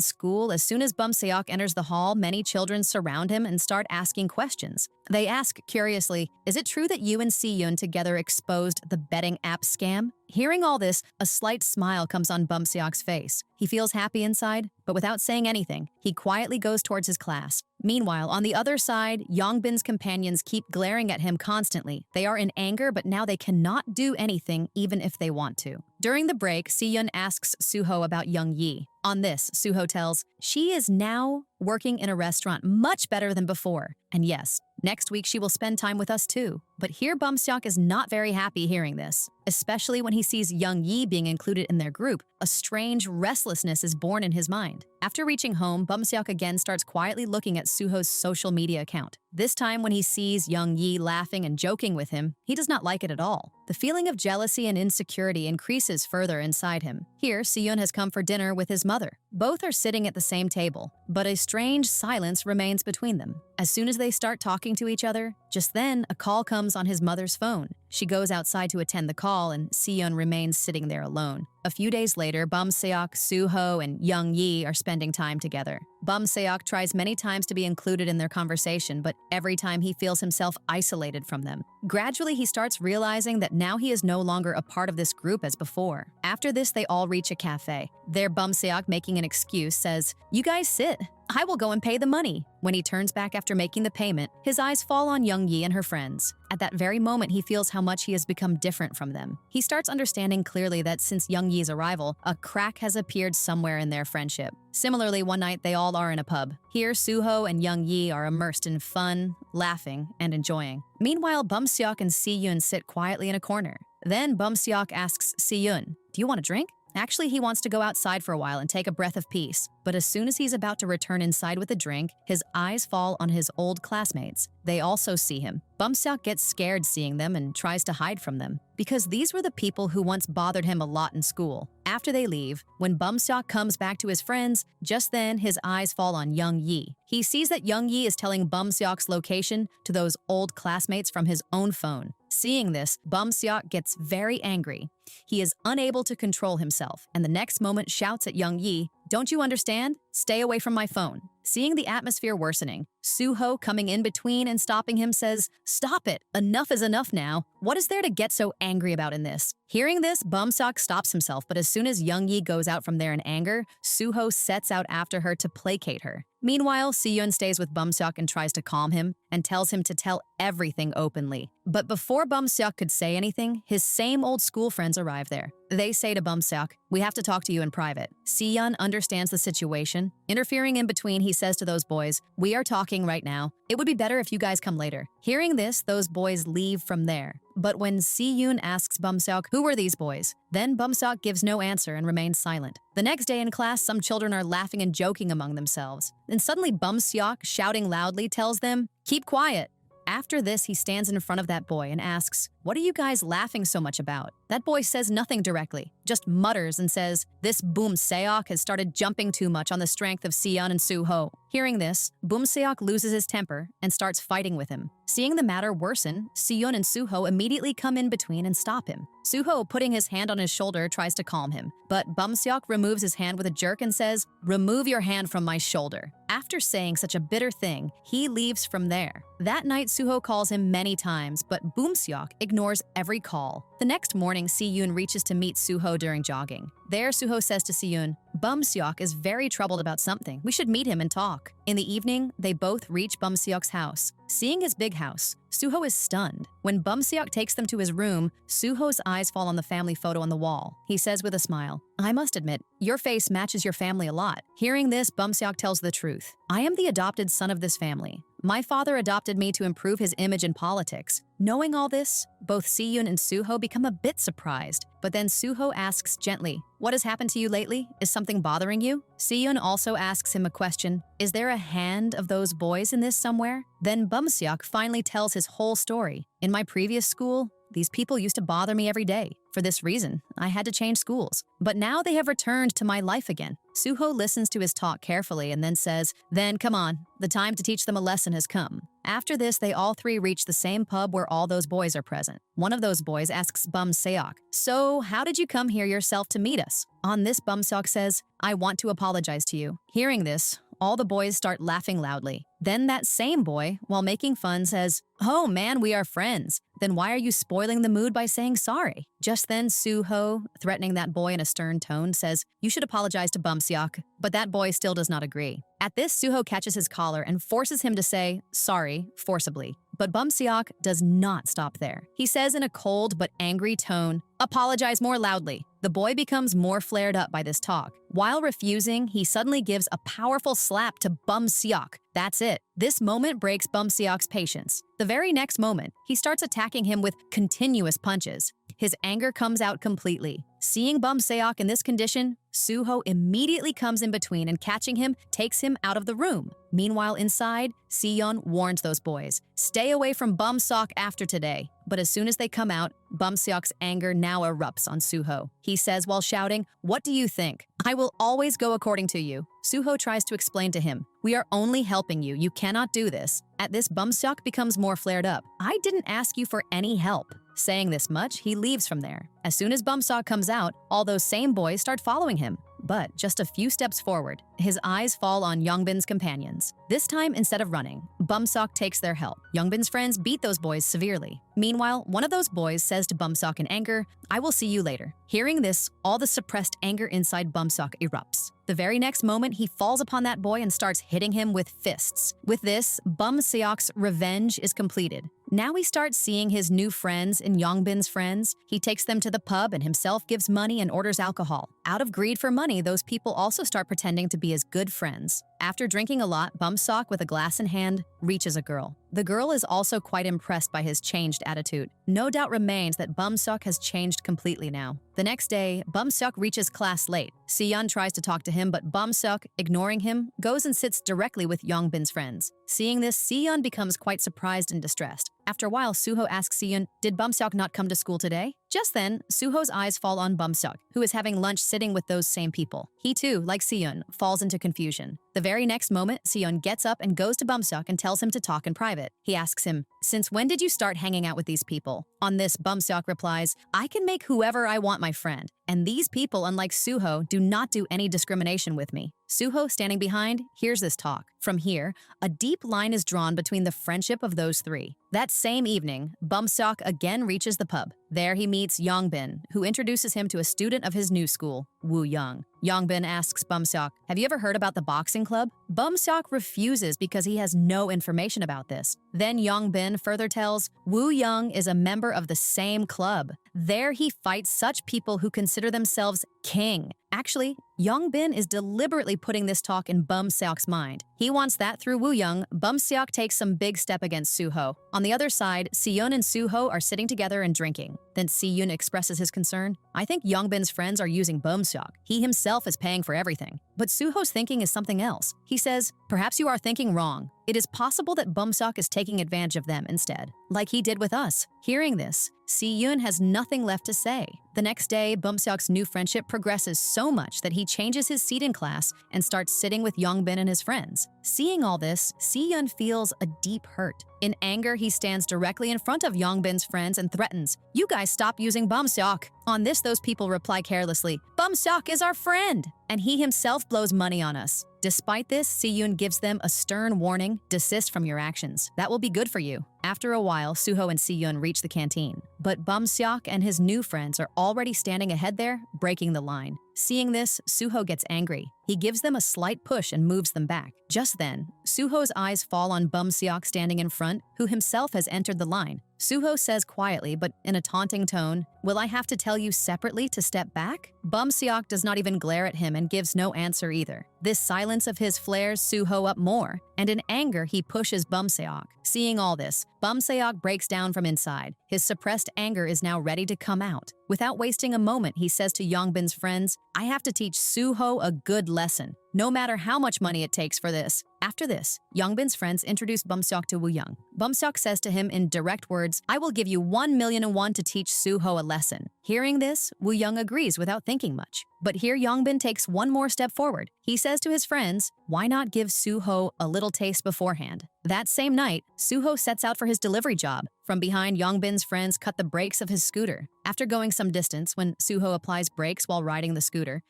school, as soon as Bum Seok enters the hall, many children surround him and start asking questions. They ask curiously, "Is it true that you and Si-yoon together exposed the betting app scam?" Hearing all this, a slight smile comes on Bum Seok's face. He feels happy inside, but without saying anything, he quietly goes towards his class. Meanwhile, on the other side, Yongbin's companions keep glaring at him constantly. They are in anger, but now they cannot do anything even if they want to. During the break, Si-yoon asks Soo-ho about Young-yi. On this, Soo-ho tells, "She is now working in a restaurant much better than before. And yes, next week she will spend time with us too." But here Bum Seok is not very happy hearing this, especially when he sees Young-yi being included in their group. A strange restlessness is born in his mind. After reaching home, Bum Seok again starts quietly looking at Soo-ho's social media account. This time when he sees Young-yi laughing and joking with him, he does not like it at all. The feeling of jealousy and insecurity increases further inside him. Here, Si-yoon has come for dinner with his mother. Both are sitting at the same table, but a strange silence remains between them. As soon as they start talking to each other, just then a call comes on his mother's phone. She goes outside to attend the call, and Si-yoon remains sitting there alone. A few days later, Bum Seok, Soo-ho, and Young-yi are spending time together. Bum Seok tries many times to be included in their conversation, but every time he feels himself isolated from them. Gradually, he starts realizing that now he is no longer a part of this group as before. After this, they all reach a cafe. There, Bum Seok, making an excuse, says, "You guys sit. I will go and pay the money." When he turns back after making the payment, his eyes fall on Young-yi and her friends. At that very moment, he feels how much he has become different from them. He starts understanding clearly that since Young-yi's arrival, a crack has appeared somewhere in their friendship. Similarly, one night they all are in a pub. Here, Soo-ho and Young-yi are immersed in fun, laughing, and enjoying. Meanwhile, Bum Seok and Si-yoon sit quietly in a corner. Then Bum Seok asks Si-yoon, "Do you want a drink?" Actually, he wants to go outside for a while and take a breath of peace. But as soon as he's about to return inside with a drink, his eyes fall on his old classmates. They also see him. Bum Seok gets scared seeing them and tries to hide from them, because these were the people who once bothered him a lot in school. After they leave, when Bum Seok comes back to his friends, just then his eyes fall on Young-yi. He sees that Young-yi is telling Bum Seok's location to those old classmates from his own phone. Seeing this, Bum Seok gets very angry. He is unable to control himself, and the next moment shouts at Young-yi, "Don't you understand? Stay away from my phone." Seeing the atmosphere worsening, Soo-ho, coming in between and stopping him, says, "Stop it! Enough is enough now. What is there to get so angry about in this?" Hearing this, Bum Seok stops himself, but as soon as Young-yi goes out from there in anger, Soo-ho sets out after her to placate her. Meanwhile, Si-yoon stays with Bum Seok and tries to calm him and tells him to tell everything openly. But before Bum Seok could say anything, his same old school friends arrive there. They say to Bum Seok, "We have to talk to you in private." Si-yeon understands the situation. Interfering in between, he says to those boys, "We are talking right now. It would be better if you guys come later." Hearing this, those boys leave from there. But when Si-yoon asks Bum Seok, "Who were these boys?" then Bum Seok gives no answer and remains silent. The next day in class, some children are laughing and joking among themselves. Then suddenly Bum Seok, shouting loudly, tells them, "Keep quiet." After this, he stands in front of that boy and asks, "What are you guys laughing so much about?" That boy says nothing directly, just mutters and says, "This Boom Seok has started jumping too much on the strength of Seon and Soo-ho." Hearing this, Boom Seok loses his temper and starts fighting with him. Seeing the matter worsen, Seon and Soo-ho immediately come in between and stop him. Soo-ho, putting his hand on his shoulder, tries to calm him, but Boom Seok removes his hand with a jerk and says, "Remove your hand from my shoulder." After saying such a bitter thing, he leaves from there. That night, Soo-ho calls him many times, but Boom Seok ignores every call. The next morning, Si-yoon reaches to meet Soo-ho during jogging. There, Soo-ho says to Si-yoon, "Boom Seok is very troubled about something. We should meet him and talk." In the evening, they both reach Boom Seok's house. Seeing his big house, Soo-ho is stunned. When Boom Seok takes them to his room, Soo-ho's eyes fall on the family photo on the wall. He says with a smile, "I must admit, your face matches your family a lot." Hearing this, Boom Seok tells the truth. "I am the adopted son of this family. My father adopted me to improve his image in politics." Knowing all this, both Si-yoon and Soo-ho become a bit surprised, but then Soo-ho asks gently, "What has happened to you lately? Is something bothering you?" Si-yoon also asks him a question, "Is there a hand of those boys in this somewhere?" Then Boom Seok finally tells his whole story. "In my previous school, these people used to bother me every day. For this reason, I had to change schools. But now they have returned to my life again." Soo-ho listens to his talk carefully and then says, "Then come on, the time to teach them a lesson has come." After this, they all three reach the same pub where all those boys are present. One of those boys asks Boom Seok, "So, how did you come here yourself to meet us?" On this, Boom Seok says, "I want to apologize to you." Hearing this, all the boys start laughing loudly. Then that same boy, while making fun, says, "Oh man, we are friends. Then why are you spoiling the mood by saying sorry?" Just then, Soo-ho, threatening that boy in a stern tone, says, "You should apologize to Boom Seok," but that boy still does not agree. At this, Soo-ho catches his collar and forces him to say, "Sorry," forcibly. But Boom Seok does not stop there. He says in a cold but angry tone, "Apologize more loudly." The boy becomes more flared up by this talk. While refusing, he suddenly gives a powerful slap to Boom Seok. That's it. This moment breaks Boom Seok's patience. The very next moment, he starts attacking him with continuous punches. His anger comes out completely. Seeing Boom Seok in this condition, Soo-ho immediately comes in between and catching him, takes him out of the room. Meanwhile, inside, Si-yeon warns those boys, "Stay away from Boom Seok after today." But as soon as they come out, Boom Seok's anger now erupts on Soo-ho. He says while shouting, "What do you think? I will always go according to you." Soo-ho tries to explain to him, "We are only helping you. You cannot do this." At this, Boom Seok becomes more flared up. "I didn't ask you for any help." Saying this much, he leaves from there. As soon as Boom Seok comes out, all those same boys start following him. But just a few steps forward, his eyes fall on Yongbin's companions. This time, instead of running, Boom Seok takes their help. Yongbin's friends beat those boys severely. Meanwhile, one of those boys says to Boom Seok in anger, "I will see you later." Hearing this, all the suppressed anger inside Boom Seok erupts. The very next moment, he falls upon that boy and starts hitting him with fists. With this, Boom Seok's revenge is completed. Now he starts seeing his new friends and Yongbin's friends. He takes them to the pub and himself gives money and orders alcohol. Out of greed for money, those people also start pretending to be his good friends. After drinking a lot, Boom Seok, with a glass in hand, reaches a girl. The girl is also quite impressed by his changed attitude. No doubt remains that Boom Seok has changed completely now. The next day, Boom Seok reaches class late. Si-yeon tries to talk to him, but Boom Seok, ignoring him, goes and sits directly with Yongbin's friends. Seeing this, Si-yeon becomes quite surprised and distressed. After a while, Soo-ho asks Si-yeon, "Did Boom Seok not come to school today?" Just then, Soo-ho's eyes fall on Boom Seok, who is having lunch sitting with those same people. He too, like Si-yeon, falls into confusion. The very next moment, Si-yeon gets up and goes to Boom Seok and tells him to talk in private. He asks him, "Since when did you start hanging out with these people?" On this, Boom Seok replies, "I can make whoever I want my friend, and these people, unlike Soo-ho, do not do any discrimination with me." Soo-ho, standing behind, hears this talk. From here, a deep line is drawn between the friendship of those three. That same evening, Boom Seok again reaches the pub. There he meets Yongbin, who introduces him to a student of his new school, Woo Young. Yongbin asks Boom Seok, "Have you ever heard about the boxing club?" Boom Seok refuses because he has no information about this. Then Yongbin further tells, Woo Young is a member of the same club. There he fights such people who consider themselves king. Actually, Yongbin is deliberately putting this talk in Boom Seok's mind. He wants that through Woo Young, Boom Seok takes some big step against Soo-ho. On the other side, Si-yeon and Soo-ho are sitting together and drinking. Then Si-yeon expresses his concern. "I think Yongbin's friends are using Boom Seok. He himself is paying for everything." But Soo-ho's thinking is something else. He says, "Perhaps you are thinking wrong. It is possible that Bumseok is taking advantage of them instead, like he did with us. Hearing this, Si-yoon has nothing left to say. The next day, Bumseok's new friendship progresses so much that he changes his seat in class and starts sitting with Yongbin and his friends. Seeing all this, Si-yoon feels a deep hurt. In anger, he stands directly in front of Yongbin's friends and threatens, "You guys stop using Bumseok." On this, those people reply carelessly, "Bumseok is our friend, and he himself blows money on us." Despite this, Si-yoon gives them a stern warning, "Desist from your actions. That will be good for you." After a while, Suho and Si-yoon reach the canteen, but Bumseok and his new friends are already standing ahead there, breaking the line. Seeing this, Suho gets angry. He gives them a slight push and moves them back. Just then, Suho's eyes fall on Bumseok standing in front, who himself has entered the line. Suho says quietly, but in a taunting tone, "Will I have to tell you separately to step back?" Bumseok does not even glare at him and gives no answer either. This silence of his flares Suho up more, and in anger he pushes Bumseok. Seeing all this, Bumseok breaks down from inside. His suppressed anger is now ready to come out. Without wasting a moment, he says to Yongbin's friends, "I have to teach Suho a good lesson, no matter how much money it takes for this." After this, Yongbin's friends introduce Bumseok to Woo-young. Bumseok says to him in direct words, "I will give you 1,000,001 to teach Suho a lesson." Hearing this, Woo-young agrees without thinking much. But here Yongbin takes one more step forward. He says to his friends, "Why not give Suho a little taste beforehand?" That same night, Suho sets out for his delivery job. From behind, Yongbin's friends cut the brakes of his scooter. After going some distance, when Suho applies brakes while riding the scooter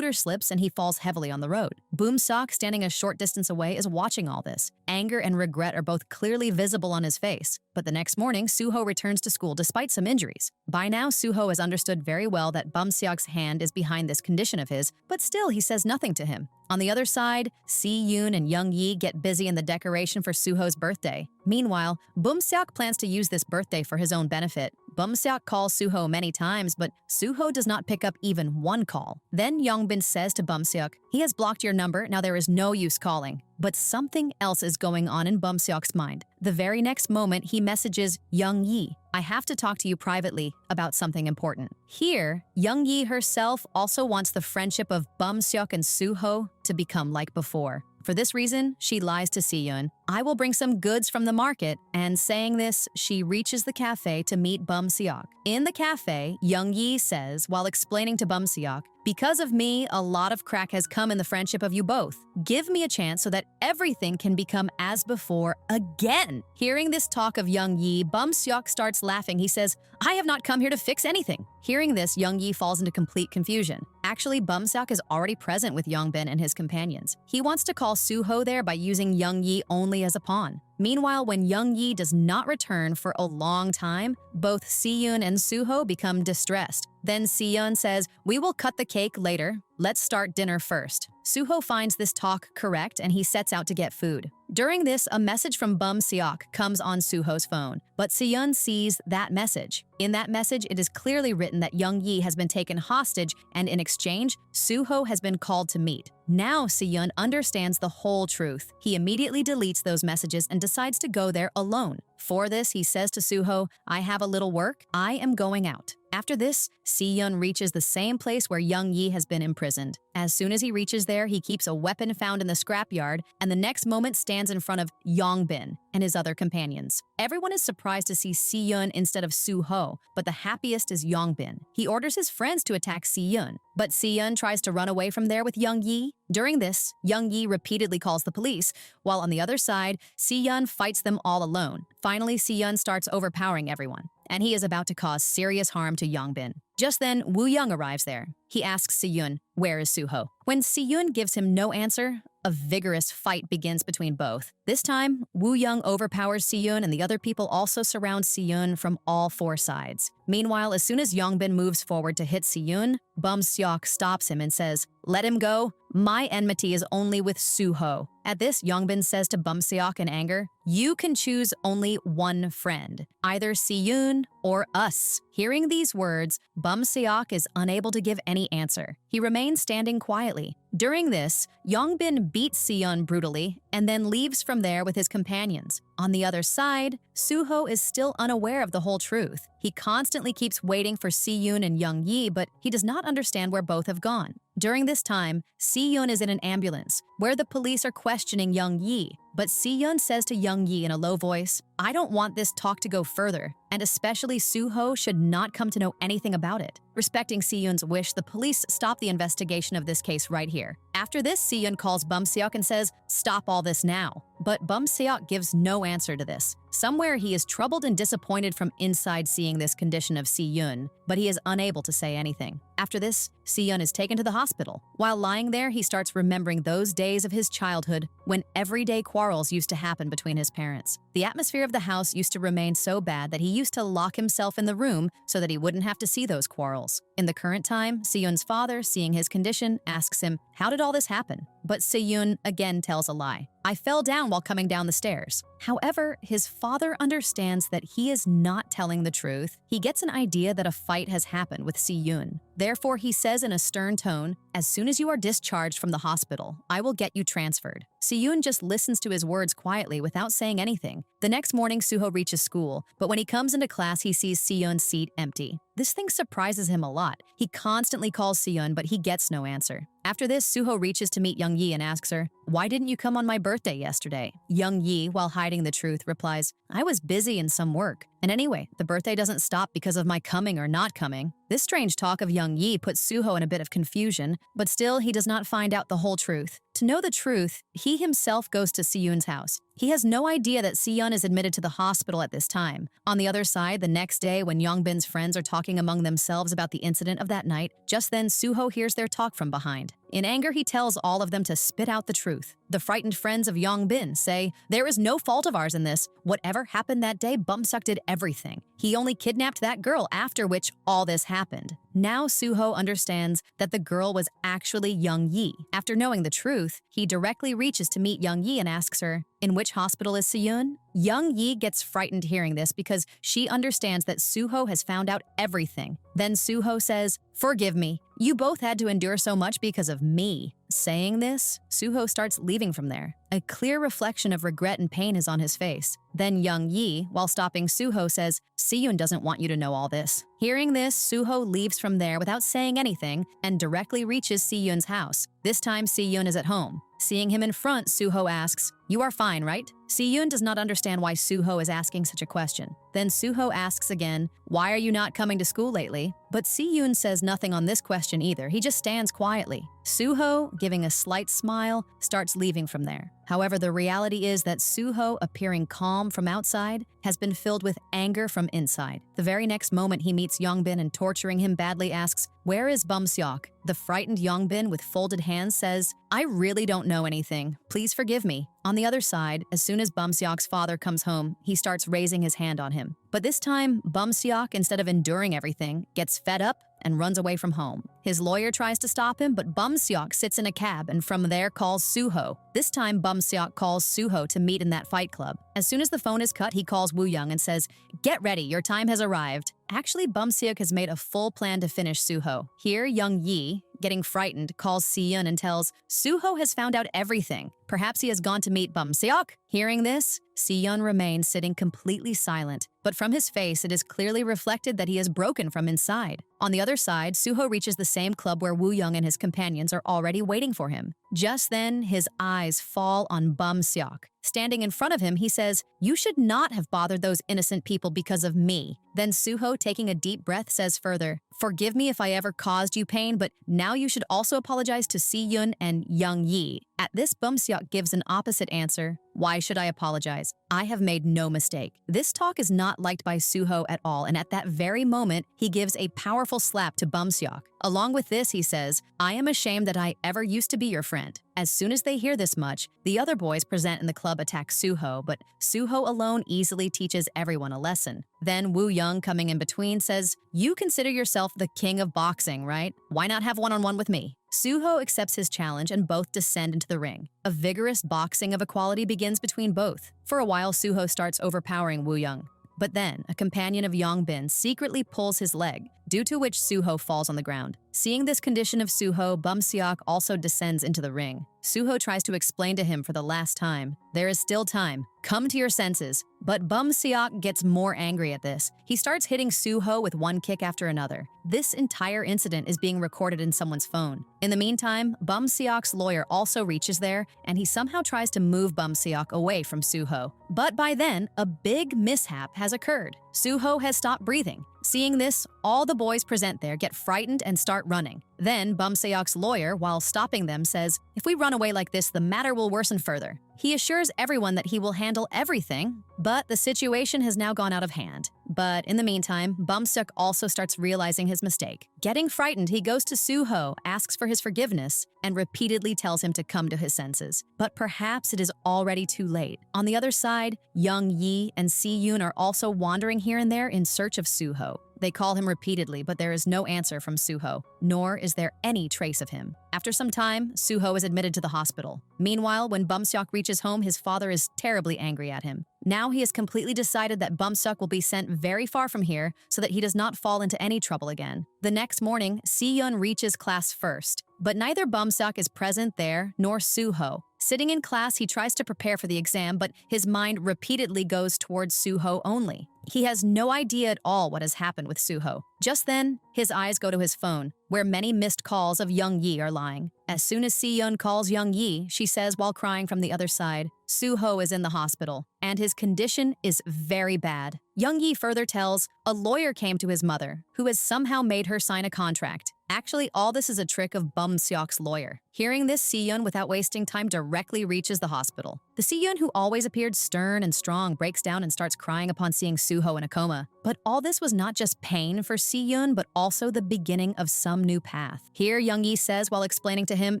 slips and he falls heavily on the road. Bumseok, standing a short distance away, is watching all this. Anger and regret are both clearly visible on his face. But the next morning, Suho returns to school despite some injuries. By now, Suho has understood very well that Bumseok's hand is behind this condition of his, but still he says nothing to him. On the other side, Si-yoon and Young-yi get busy in the decoration for Suho's birthday. Meanwhile, Bumseok plans to use this birthday for his own benefit. Bumseok calls Suho many times, but Suho does not pick up even one call. Then Yongbin says to Bumseok, "He has blocked your number, now there is no use calling." But something else is going on in Bumseok's mind. The very next moment, he messages Young-yi, "I have to talk to you privately about something important." Here, Young-yi herself also wants the friendship of Bumseok and Suho to become like before. For this reason, she lies to Si-yoon, "I will bring some goods from the market," and saying this, she reaches the cafe to meet Bumseok. In the cafe, Young-yi says, while explaining to Bumseok, "Because of me, a lot of crack has come in the friendship of you both. Give me a chance so that everything can become as before again." Hearing this talk of Young-yi, Bumseok starts laughing. He says, "I have not come here to fix anything." Hearing this, Young-yi falls into complete confusion. Actually, Bumseok is already present with Yongbin and his companions. He wants to call Suho there by using Young-yi only as a pawn. Meanwhile, when Young-yi does not return for a long time, both Si-yoon and Suho become distressed. Then Si-yoon says, "We will cut the cake later. Let's start dinner first." Suho finds this talk correct and he sets out to get food. During this, a message from Bumseok comes on Suho's phone, but Si-yoon sees that message. In that message, it is clearly written that Young-yi has been taken hostage and in exchange, Suho has been called to meet. Now Si-yoon understands the whole truth. He immediately deletes those messages and decides to go there alone. For this, he says to Suho, "I have a little work. I am going out." After this, Si-yoon reaches the same place where Young-yi has been imprisoned. As soon as he reaches there, he keeps a weapon found in the scrapyard and the next moment stands in front of Yongbin and his other companions. Everyone is surprised to see Si-yoon instead of Suho, but the happiest is Yongbin. He orders his friends to attack Si-yoon, but Si-yoon tries to run away from there with Young-yi. During this, Young-yi repeatedly calls the police, while on the other side, Si-yoon fights them all alone. Finally, Si-yoon starts overpowering everyone, and he is about to cause serious harm to Yongbin. Just then, Woo-young arrives there. He asks Si-yoon, "Where is Suho?" When Si-yoon gives him no answer, a vigorous fight begins between both. This time, Woo-young overpowers Si-yoon and the other people also surround Si-yoon from all four sides. Meanwhile, as soon as Yongbin moves forward to hit Si-yoon, Bumseok stops him and says, "Let him go. My enmity is only with Suho." At this, Yongbin says to Bumseok in anger, "You can choose only one friend, either Si-yoon or us." Hearing these words, Bumseok is unable to give any answer. He remains standing quietly. During this, Yongbin beats Si-yoon brutally and then leaves from there with his companions. On the other side, Suho is still unaware of the whole truth. He constantly keeps waiting for Si-yoon and Young-yi, but he does not understand where both have gone. During this time, Si-yoon is in an ambulance, where the police are questioning Young Yi. But Si-yoon says to Young Yi in a low voice, "I don't want this talk to go further, and especially Suho should not come to know anything about it." Respecting Si-yoon's wish, the police stop the investigation of this case right here. After this, Si-yoon calls Bum-seok and says, "Stop all this now." But Bum-seok gives no answer to this. Somewhere he is troubled and disappointed from inside seeing this condition of Si-yoon, but he is unable to say anything. After this, Si-yoon is taken to the hospital. While lying there, he starts remembering those days of his childhood when everyday quarrels used to happen between his parents. The atmosphere of the house used to remain so bad that he used to lock himself in the room so that he wouldn't have to see those quarrels. In the current time, Si-yoon's father, seeing his condition, asks him, "How did all this happen?" But Si-yoon again tells a lie. "I fell down while coming down the stairs." However, his father understands that he is not telling the truth. He gets an idea that a fight has happened with Si-yoon. Therefore, he says in a stern tone, "As soon as you are discharged from the hospital, I will get you transferred." Si-yoon just listens to his words quietly without saying anything. The next morning, Suho reaches school, but when he comes into class, he sees Si-yoon's seat empty. This thing surprises him a lot. He constantly calls Si-yoon, but he gets no answer. After this, Suho reaches to meet Young Yi and asks her, "Why didn't you come on my birthday yesterday?" Young Yi, while hiding the truth, replies, "I was busy in some work. And anyway, the birthday doesn't stop because of my coming or not coming." This strange talk of Young Yi puts Suho in a bit of confusion, but still he does not find out the whole truth. To know the truth, he himself goes to Si-yoon's house. He has no idea that Si-yoon is admitted to the hospital at this time. On the other side, the next day when Yongbin's friends are talking among themselves about the incident of that night, just then Suho hears their talk from behind. In anger, he tells all of them to spit out the truth. The frightened friends of Yongbin say, "There is no fault of ours in this. Whatever happened that day, Bum-seok did everything. He only kidnapped that girl, after which all this happened." Now Suho understands that the girl was actually Young Yi. After knowing the truth, he directly reaches to meet Young Yi and asks her, "In which hospital is Si-yoon?" Young Yi gets frightened hearing this because she understands that Suho has found out everything. Then Suho says, "Forgive me. You both had to endure so much because of me." Saying this, Suho starts leaving from there. A clear reflection of regret and pain is on his face. Then Young Yi, while stopping Suho, says, "Si-yoon doesn't want you to know all this." Hearing this, Suho leaves from there without saying anything and directly reaches Si-yoon's house. This time, Si-yoon is at home. Seeing him in front, Suho asks, "You are fine, right?" Si-yoon does not understand why Suho is asking such a question. Then Suho asks again, "Why are you not coming to school lately?" But Si-yoon says nothing on this question either. He just stands quietly. Suho, giving a slight smile, starts leaving from there. However, the reality is that Suho, appearing calm from outside, has been filled with anger from inside. The very next moment he meets Yongbin and torturing him badly asks, "Where is Bum-seok?" The frightened Yongbin with folded hands says, "I really don't know anything. Please forgive me." On the other side, as soon as Bum-seok's father comes home, he starts raising his hand on him. But this time, Bum-seok, instead of enduring everything, gets fed up and runs away from home. His lawyer tries to stop him, but Bum-seok sits in a cab and from there calls Suho. This time, Bum-seok calls Suho to meet in that fight club. As soon as the phone is cut, he calls Woo-young and says, "Get ready, your time has arrived." Actually, Bum-seok has made a full plan to finish Suho. Here, Young Yi, getting frightened, calls Si-yoon and tells, "Suho has found out everything. Perhaps he has gone to meet Bum-seok." Hearing this, Si-yoon remains sitting completely silent, but from his face it is clearly reflected that he is broken from inside. On the other side, Suho reaches the same club where Woo-young and his companions are already waiting for him. Just then, his eyes fall on Bum-seok. Standing in front of him, he says, "You should not have bothered those innocent people because of me." Then Suho, taking a deep breath, says further, "Forgive me if I ever caused you pain, but now you should also apologize to Si-yoon and Young Yi." At this, Bum-seok gives an opposite answer. "Why should I apologize? I have made no mistake." This talk is not liked by Suho at all, and at that very moment, he gives a powerful slap to Bum-seok. Along with this, he says, "I am ashamed that I ever used to be your friend." As soon as they hear this much, the other boys present in the club attack Suho, but Suho alone easily teaches everyone a lesson. Then Woo-young, coming in between, says, "You consider yourself the king of boxing, right? Why not have one-on-one with me?" Suho accepts his challenge and both descend into the ring. A vigorous boxing of equality begins between both. For a while, Suho starts overpowering Woo-young. But then, a companion of Yongbin secretly pulls his leg. due to which Suho falls on the ground. Seeing this condition of Suho, Bum-seok also descends into the ring. Suho tries to explain to him for the last time, "There is still time. Come to your senses." But Bum-seok gets more angry at this. He starts hitting Suho with one kick after another. This entire incident is being recorded in someone's phone. In the meantime, Bum-seok's lawyer also reaches there, and he somehow tries to move Bum-seok away from Suho. But by then, a big mishap has occurred. Suho has stopped breathing. Seeing this, all the boys present there get frightened and start running. Then Bum-seok's lawyer, while stopping them, says, "If we run away like this, the matter will worsen further." He assures everyone that he will handle everything, but the situation has now gone out of hand. But in the meantime, Bum-seok also starts realizing his mistake. Getting frightened, he goes to Suho, asks for his forgiveness, and repeatedly tells him to come to his senses. But perhaps it is already too late. On the other side, Young Yi and Si-yoon are also wandering here and there in search of Suho. They call him repeatedly, but there is no answer from Suho, nor is there any trace of him. After some time, Suho is admitted to the hospital. Meanwhile, when Bum-seok reaches home, his father is terribly angry at him. Now he has completely decided that Bum-seok will be sent very far from here so that he does not fall into any trouble again. The next morning, Si-yoon reaches class first, but neither Bum-seok is present there nor Suho. Sitting in class, he tries to prepare for the exam, but his mind repeatedly goes towards Suho only. He has no idea at all what has happened with Suho. Just then, his eyes go to his phone, where many missed calls of Young Yi are lying. As soon as Si-yoon calls Young Yi, she says while crying from the other side, Suho is in the hospital, and his condition is very bad. Young Yi further tells, a lawyer came to his mother, who has somehow made her sign a contract. Actually, all this is a trick of Bum-seok's lawyer. Hearing this, Si-yoon, without wasting time, directly reaches the hospital. The Si-yoon, who always appeared stern and strong, breaks down and starts crying upon seeing Suho in a coma. But all this was not just pain for Si-yoon, but also the beginning of some new path. Here, Young Yi says while explaining to him,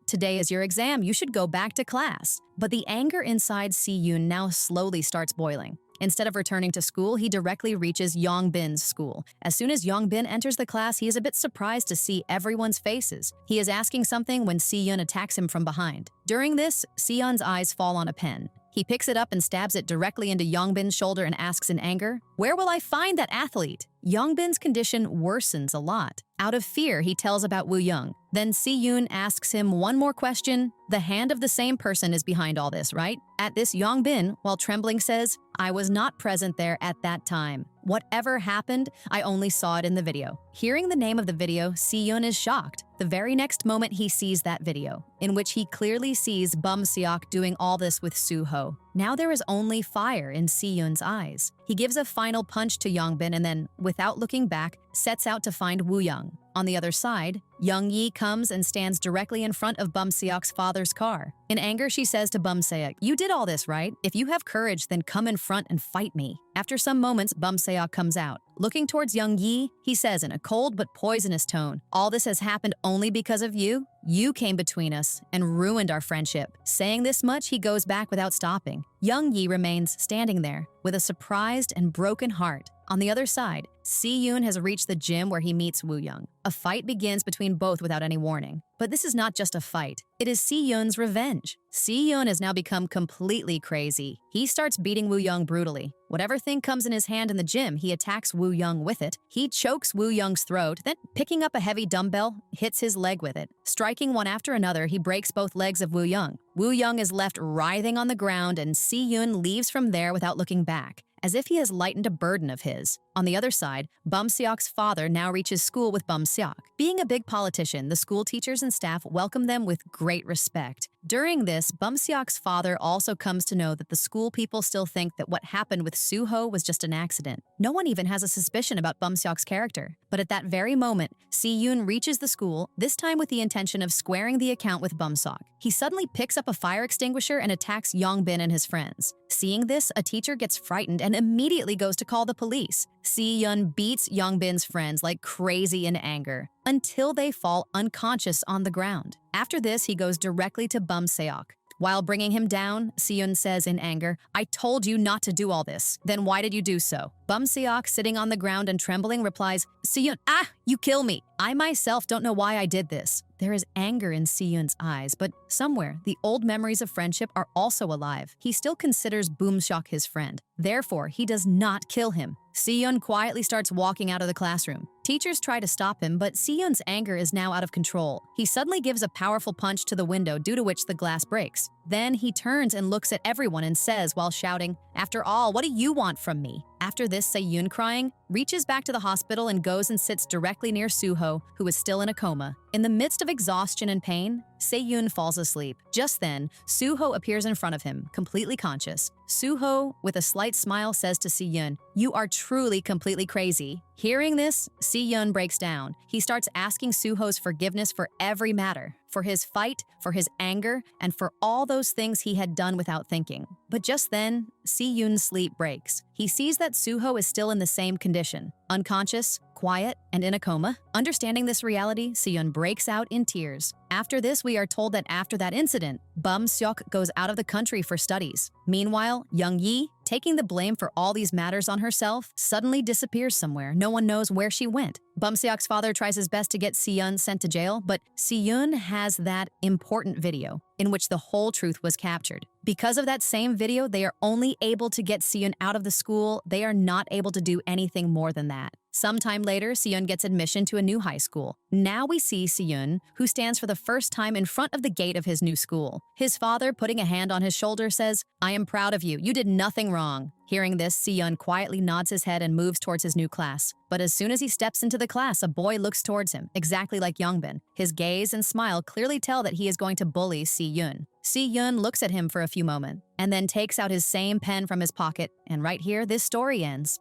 "Today is your exam, you should go back to class." But the anger inside Si-yoon now slowly starts boiling. Instead of returning to school, he directly reaches Yongbin's school. As soon as Yongbin enters the class, he is a bit surprised to see everyone's faces. He is asking something when Si-yoon attacks him from behind. During this, Si-yoon's eyes fall on a pen. He picks it up and stabs it directly into Yongbin's shoulder and asks in anger, "Where will I find that athlete?" Yongbin's condition worsens a lot. Out of fear, he tells about Woo Young. Then Si-yoon asks him one more question. The hand of the same person is behind all this, right? At this, Yongbin, while trembling, says, "I was not present there at that time. Whatever happened, I only saw it in the video." Hearing the name of the video, Si-yoon is shocked. The very next moment he sees that video, in which he clearly sees Bum-seok doing all this with Suho. Now there is only fire in Si-yoon's eyes. He gives a final punch to Yongbin and then, without looking back, sets out to find Woo Young. On the other side, Young Yi comes and stands directly in front of Bum-seok's father's car. In anger, she says to Bum-seok, "You did all this, right? If you have courage, then come in front and fight me." After some moments, Bum-seok comes out. Looking towards Young Yi, he says in a cold but poisonous tone, "All this has happened only because of you? You came between us and ruined our friendship." Saying this much, he goes back without stopping. Young Yi remains standing there with a surprised and broken heart. On the other side, Si-yoon has reached the gym where he meets Woo Young. A fight begins between both without any warning. But this is not just a fight. It is Si-yoon's revenge. Si-yoon has now become completely crazy. He starts beating Woo Young brutally. Whatever thing comes in his hand in the gym, he attacks Woo Young with it. He chokes Woo Young's throat, then picking up a heavy dumbbell, hits his leg with it. Striking one after another, he breaks both legs of Woo Young. Woo Young is left writhing on the ground, and Si-yoon leaves from there without looking back, as if he has lightened a burden of his. On the other side, Bum-seok's father now reaches school with Bum-seok. Being a big politician, the school teachers and staff welcome them with great respect. During this, Bum-seok's father also comes to know that the school people still think that what happened with Suho was just an accident. No one even has a suspicion about Bum-seok's character. But at that very moment, Si-yoon reaches the school, this time with the intention of squaring the account with Bum-seok. He suddenly picks up a fire extinguisher and attacks Yongbin and his friends. Seeing this, a teacher gets frightened and immediately goes to call the police. Si-yoon beats Yongbin's friends like crazy in anger, until they fall unconscious on the ground. After this, he goes directly to Bum-seok. While bringing him down, Si-yoon says in anger, "I told you not to do all this. Then why did you do so?" Bum-seok, sitting on the ground and trembling, replies, "Si-yoon, you kill me. I myself don't know why I did this." There is anger in Si-yoon's eyes, but somewhere, the old memories of friendship are also alive. He still considers Bum-seok his friend. Therefore, he does not kill him. Si-yoon quietly starts walking out of the classroom. Teachers try to stop him, but Si-yoon's anger is now out of control. He suddenly gives a powerful punch to the window, due to which the glass breaks. Then he turns and looks at everyone and says while shouting, "After all, what do you want from me?" After this, Se-yoon, crying, reaches back to the hospital and goes and sits directly near Suho, who is still in a coma. In the midst of exhaustion and pain, Se-yoon falls asleep. Just then, Suho appears in front of him, completely conscious. Suho, with a slight smile, says to Se-yoon, "You are truly completely crazy." Hearing this, Se-yoon breaks down. He starts asking Suho's forgiveness for every matter, for his fight, for his anger, and for all those things he had done without thinking. But just then, Si-yoon's sleep breaks. He sees that Suho is still in the same condition, unconscious, quiet, and in a coma. Understanding this reality, Si-yoon breaks out in tears. After this, we are told that after that incident, Bum-seok goes out of the country for studies. Meanwhile, Young-yi, taking the blame for all these matters on herself, suddenly disappears somewhere. No one knows where she went. Bum-seok's father tries his best to get Si-yoon sent to jail, but Si-yoon has that important video in which the whole truth was captured. Because of that same video, they are only able to get Si-yoon out of the school. They are not able to do anything more than that. Sometime later, Si-yoon gets admission to a new high school. Now we see Si-yoon, who stands for the first time in front of the gate of his new school. His father, putting a hand on his shoulder, says, "I am proud of you. You did nothing wrong." Hearing this, Si-yoon quietly nods his head and moves towards his new class. But as soon as he steps into the class, a boy looks towards him, exactly like Yongbin. His gaze and smile clearly tell that he is going to bully Si-yoon. Si-yoon looks at him for a few moments, and then takes out his same pen from his pocket, and right here, this story ends.